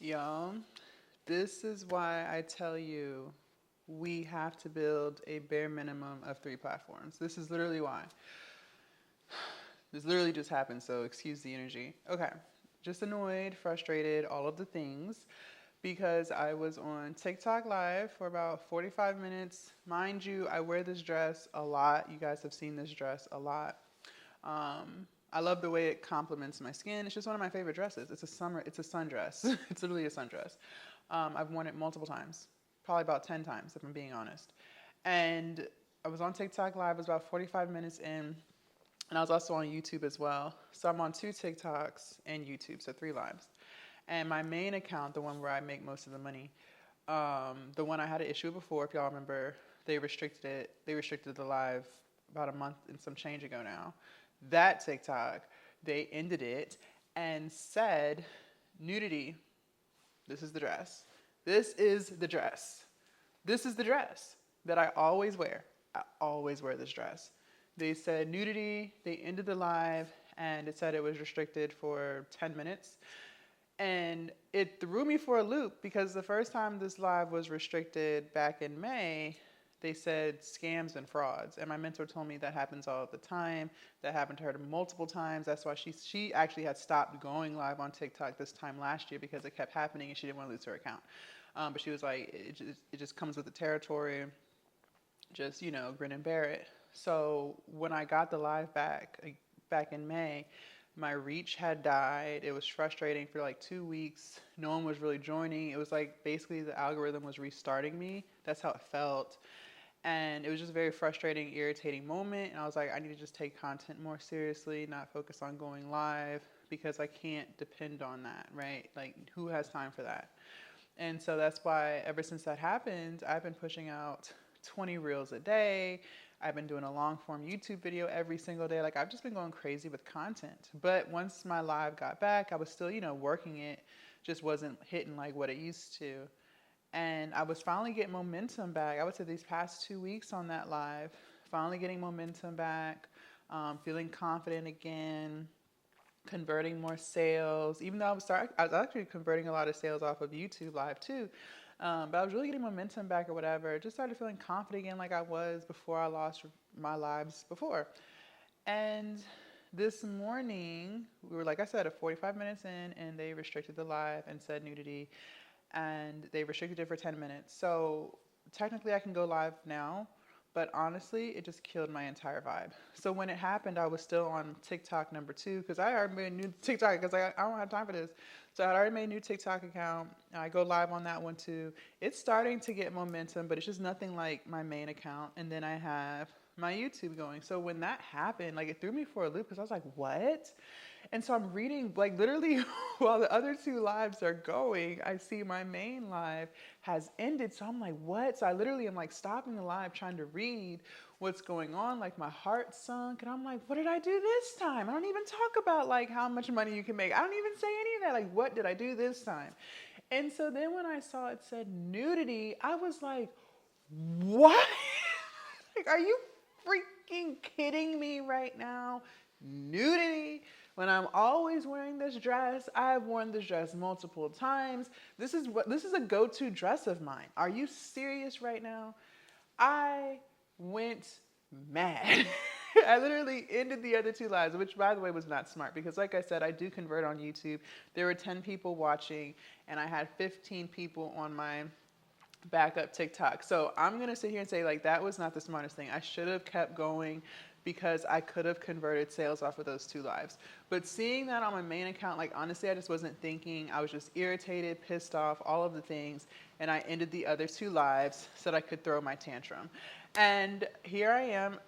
Y'all, this is why I tell you we have to build a bare minimum of 3 platforms. This is literally why. This literally just happened, so excuse the energy. Okay, just annoyed, frustrated, all of the things because I was on TikTok live for about 45 minutes. Mind you, I wear this dress a lot. You guys have seen this dress a lot. I love the way it complements my skin. It's just one of my favorite dresses. It's a sundress. It's literally a sundress. I've worn it multiple times, probably about 10 times if I'm being honest. And I was on TikTok live, it was about 45 minutes in, and I was also on YouTube as well. So I'm on 2 TikToks and YouTube, so 3 lives. And my main account, the one where I make most of the money, the one I had an issue before, if y'all remember, they restricted it. They restricted the live about a month and some change ago now. That TikTok, they ended it and said, nudity, this is the dress. This is the dress. This is the dress that I always wear. I always wear this dress. They said nudity, they ended the live, and it said it was restricted for 10 minutes. And it threw me for a loop because the first time this live was restricted back in May, they said scams and frauds. And my mentor told me that happens all the time. That happened to her multiple times. That's why she actually had stopped going live on TikTok this time last year because it kept happening and she didn't want to lose her account. But she was like, it just comes with the territory. Just, grin and bear it. So when I got the live back in May, my reach had died. It was frustrating for like 2 weeks. No one was really joining. It was like basically the algorithm was restarting me. That's how it felt. And it was just a very frustrating, irritating moment. And I was like, I need to just take content more seriously, not focus on going live because I can't depend on that, right? Like, who has time for that? And so that's why ever since that happened, I've been pushing out 20 reels a day. I've been doing a long form YouTube video every single day. Like, I've just been going crazy with content. But once my live got back, I was still, working it, just wasn't hitting like what it used to. And I was finally getting momentum back. I would say these past 2 weeks on that live, finally getting momentum back, feeling confident again, converting more sales. Even though I was actually converting a lot of sales off of YouTube live too. But I was really getting momentum back or whatever. Just started feeling confident again like I was before I lost my lives before. And this morning, we were, like I said, 45 minutes in, and they restricted the live and said nudity, and they restricted it for 10 minutes. So technically, I can go live now, but honestly, it just killed my entire vibe. So when it happened, I was still on TikTok number 2 because I already made a new TikTok because I don't have time for this. So I had already made a new TikTok account. I go live on that one too. It's starting to get momentum, but it's just nothing like my main account. And then I have my YouTube going. So when that happened, like it threw me for a loop because I was like, what? And so I'm reading, like literally while the other 2 lives are going, I see my main live has ended. So I'm like, what? So I literally am like stopping the live trying to read what's going on. Like my heart sunk. And I'm like, what did I do this time? I don't even talk about like how much money you can make. I don't even say any of that. Like, what did I do this time? And so then when I saw it said nudity, I was like, what? Like, are you freaking kidding me right now? Nudity? When I'm always wearing this dress, I've worn this dress multiple times. This is a go-to dress of mine. Are you serious right now? I went mad. I literally ended the other 2 lives, which by the way was not smart because like I said, I do convert on YouTube. There were 10 people watching and I had 15 people on my backup TikTok. So I'm gonna sit here and say like that was not the smartest thing. I should have kept going because I could have converted sales off of those 2 lives. But seeing that on my main account, like honestly, I just wasn't thinking. I was just irritated, pissed off, all of the things, and I ended the other 2 lives so that I could throw my tantrum. And here I am.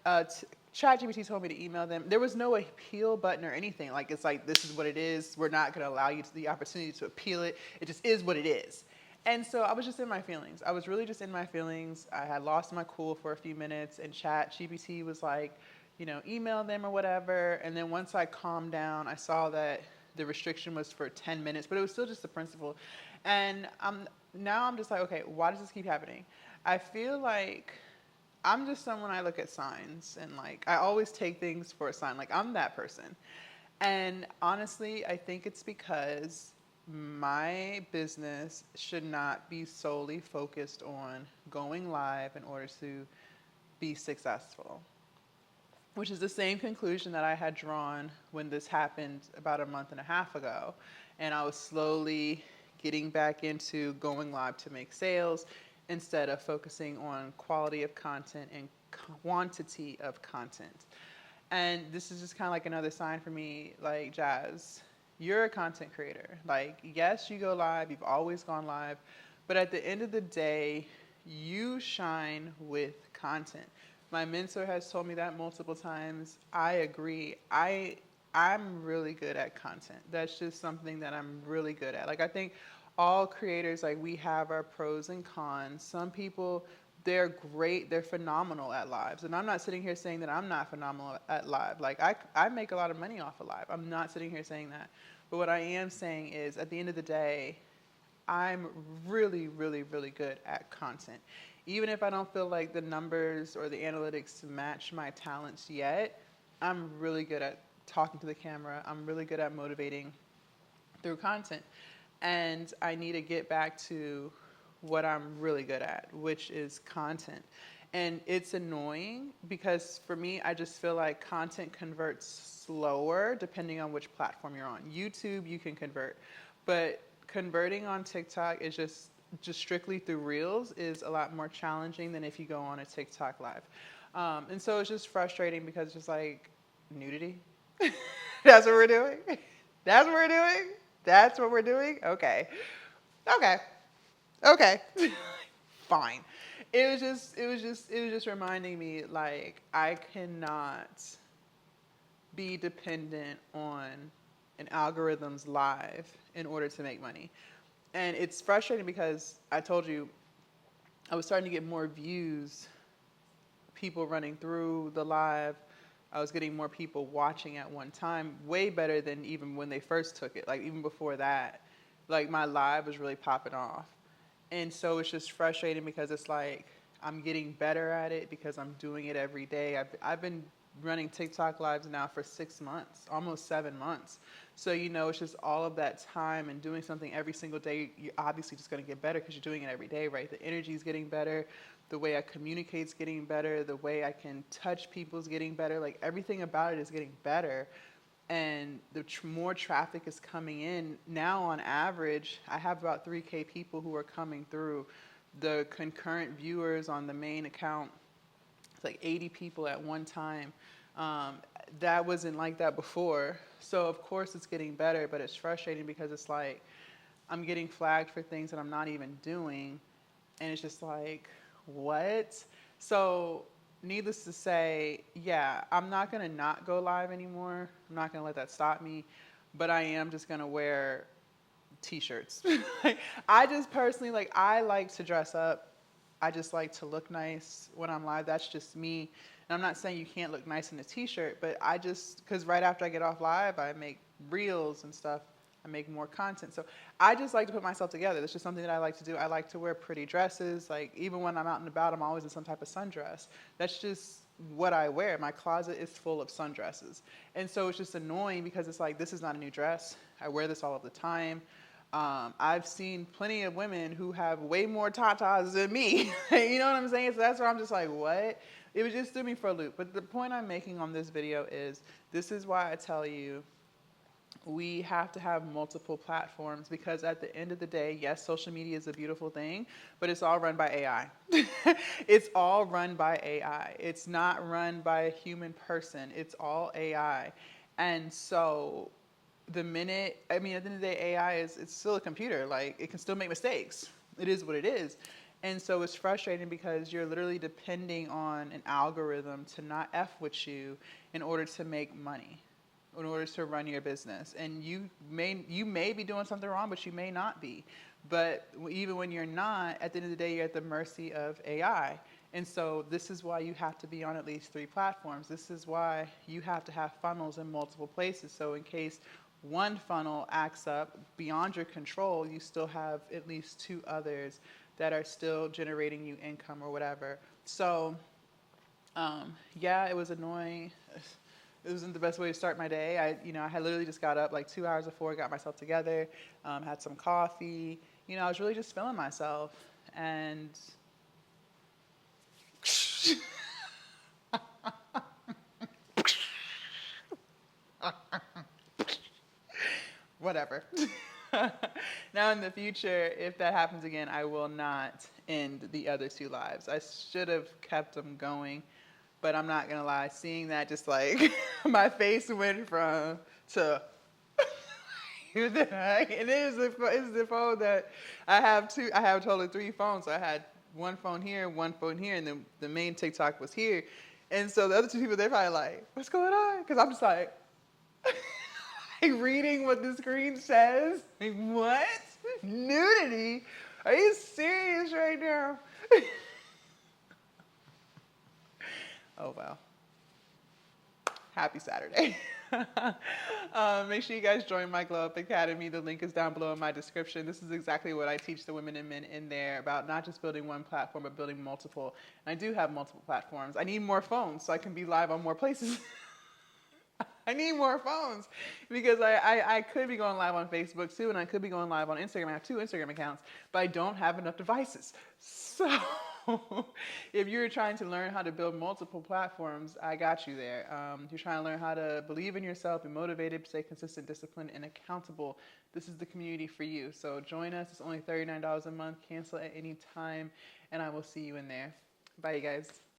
ChatGPT told me to email them. There was no appeal button or anything. Like it's like this is what it is. We're not gonna allow you the opportunity to appeal it. It just is what it is. And so I was just in my feelings. I was really just in my feelings. I had lost my cool for a few minutes, and ChatGPT was like, email them or whatever. And then once I calmed down, I saw that the restriction was for 10 minutes, but it was still just the principle. And now I'm just like, okay, why does this keep happening? I feel like I'm just someone I look at signs and like I always take things for a sign. Like I'm that person. And honestly, I think it's because my business should not be solely focused on going live in order to be successful, which is the same conclusion that I had drawn when this happened about a month and a half ago. And I was slowly getting back into going live to make sales instead of focusing on quality of content and quantity of content. And this is just kind of like another sign for me, like, Jazz, you're a content creator. Like, yes, you go live, you've always gone live, but at the end of the day, you shine with content. My mentor has told me that multiple times. I agree. I'm really good at content. That's just something that I'm really good at. Like, I think all creators, like, we have our pros and cons. Some people, they're great, they're phenomenal at lives. And I'm not sitting here saying that I'm not phenomenal at live. Like, I make a lot of money off of live. I'm not sitting here saying that. But what I am saying is, at the end of the day, I'm really, really, really good at content. Even if I don't feel like the numbers or the analytics match my talents yet, I'm really good at talking to the camera. I'm really good at motivating through content. And I need to get back to what I'm really good at, which is content. And it's annoying because for me, I just feel like content converts slower depending on which platform you're on. YouTube, you can convert, but converting on TikTok is just strictly through Reels is a lot more challenging than if you go on a TikTok live. And so it's just frustrating because it's just like nudity. That's what we're doing. That's what we're doing. That's what we're doing. Okay. Okay. Okay. Fine. It was just reminding me, like, I cannot be dependent on an algorithm's live in order to make money. And it's frustrating because I told you I was starting to get more views, people running through the live. I was getting more people watching at one time, way better than even when they first took it. Like, even before that, like, my live was really popping off. And so it's just frustrating because it's like I'm getting better at it because I'm doing it every day. I've been running TikTok lives now for 6 months, almost 7 months. So, it's just all of that time and doing something every single day. You're obviously just going to get better because you're doing it every day, right? The energy is getting better. The way I communicate is getting better. The way I can touch people is getting better. Like, everything about it is getting better. And the more traffic is coming in. Now, on average, I have about 3K people who are coming through. The concurrent viewers on the main account, it's like 80 people at one time. That wasn't like that before. So, of course, it's getting better, but it's frustrating because it's like I'm getting flagged for things that I'm not even doing. And it's just like, what? So, needless to say, yeah, I'm not going to not go live anymore. I'm not going to let that stop me. But I am just going to wear t-shirts. I just personally, like, I like to dress up. I just like to look nice when I'm live. That's just me. And I'm not saying you can't look nice in a t-shirt, but because right after I get off live, I make reels and stuff. I make more content. So I just like to put myself together. That's just something that I like to do. I like to wear pretty dresses. Like, even when I'm out and about, I'm always in some type of sundress. That's just what I wear. My closet is full of sundresses. And so it's just annoying because it's like, this is not a new dress. I wear this all of the time. I've seen plenty of women who have way more tatas than me. You know what I'm saying? So that's where I'm just like, what? It was just threw me for a loop. But the point I'm making on this video is, this is why I tell you, we have to have multiple platforms because at the end of the day, yes, social media is a beautiful thing, but it's all run by AI. It's all run by AI. It's not run by a human person. It's all AI. And so at the end of the day, AI it's still a computer. Like, it can still make mistakes. It is what it is. And so it's frustrating because you're literally depending on an algorithm to not F with you in order to make money, in order to run your business. And you may be doing something wrong, but you may not be. But even when you're not, at the end of the day, you're at the mercy of AI. And so this is why you have to be on at least 3 platforms. This is why you have to have funnels in multiple places. So in case one funnel acts up beyond your control, you still have at least 2 others that are still generating you income or whatever. So, yeah, it was annoying. It wasn't the best way to start my day. I had literally just got up like 2 hours before, got myself together, had some coffee. I was really just feeling myself. And whatever. Now in the future, if that happens again, I will not end the other two lives. I should have kept them going, but I'm not gonna lie. Seeing that, just like my face went from to. Who the heck? And it's the phone that I have two. I have totally three phones. So I had one phone here, and then the main TikTok was here. And so the other two people, they're probably like, "What's going on?" Because I'm just like, reading what the screen says. Like, what? Nudity? Are you serious right now? Oh, well. Happy Saturday. Make sure you guys join my Glow Up Academy. The link is down below in my description. This is exactly what I teach the women and men in there about not just building one platform, but building multiple. And I do have multiple platforms. I need more phones so I can be live on more places. I need more phones because I could be going live on Facebook too, and I could be going live on Instagram. I have 2 Instagram accounts, but I don't have enough devices. So if you're trying to learn how to build multiple platforms, I got you there. If you're trying to learn how to believe in yourself, be motivated, stay consistent, disciplined, and accountable, this is the community for you. So join us. It's only $39 a month. Cancel at any time, and I will see you in there. Bye, you guys.